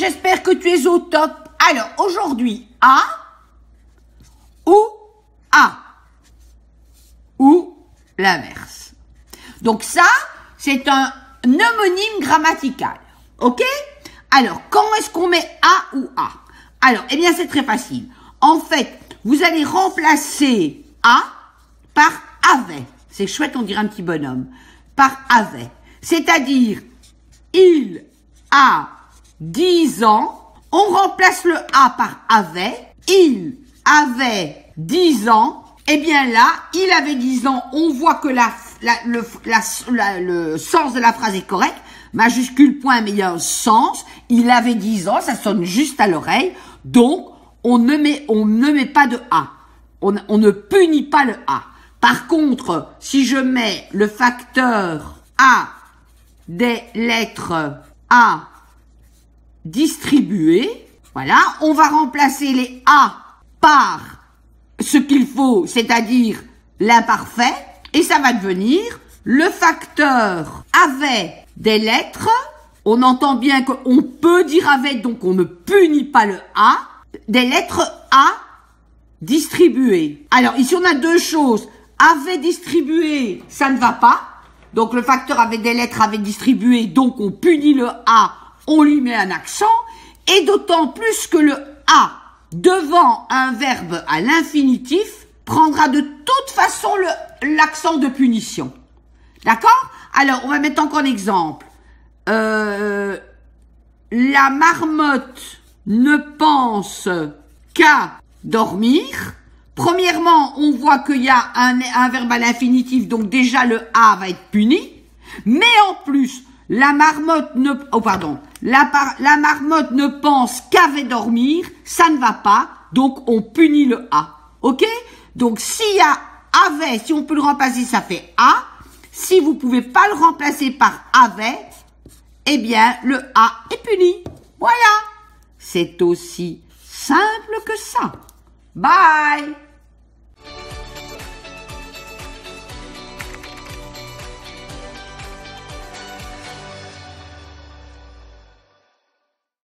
j'espère que tu es au top. Alors, aujourd'hui, A ou A ou l'inverse. Donc ça, c'est un homonyme grammatical. Ok? Alors, quand est-ce qu'on met A ou A? Alors, eh bien, c'est très facile. En fait, vous allez remplacer A par avait. C'est chouette, on dirait un petit bonhomme. Par avait. C'est-à-dire, il a 10 ans. On remplace le A par avait. Il avait 10 ans. Eh bien là, il avait 10 ans. On voit que le sens de la phrase est correct. Majuscule, point, mais il y a un sens. Il avait 10 ans. Ça sonne juste à l'oreille. Donc, on ne met pas de A. On ne punit pas le A. Par contre, si je mets le facteur A des lettres A distribuées, voilà, on va remplacer les A par ce qu'il faut, c'est-à-dire l'imparfait, et ça va devenir le facteur avait des lettres. On entend bien qu'on peut dire avec, donc on ne punit pas le A, des lettres A distribuées. Alors ici on a deux choses. Avait distribué, ça ne va pas. Donc le facteur avec des lettres avait distribué, donc on punit le A, on lui met un accent. Et d'autant plus que le A devant un verbe à l'infinitif prendra de toute façon l'accent de punition. D'accord? Alors on va mettre encore un exemple. La marmotte ne pense qu'à dormir. Premièrement, on voit qu'il y a un verbe à l'infinitif, donc déjà le A va être puni. Mais en plus, la marmotte la marmotte ne pense qu'avait dormir, ça ne va pas, donc on punit le A. Ok? Donc s'il y a avait, si on peut le remplacer, ça fait A. Si vous pouvez pas le remplacer par avait, eh bien le A est puni. Voilà. C'est aussi simple que ça. Bye!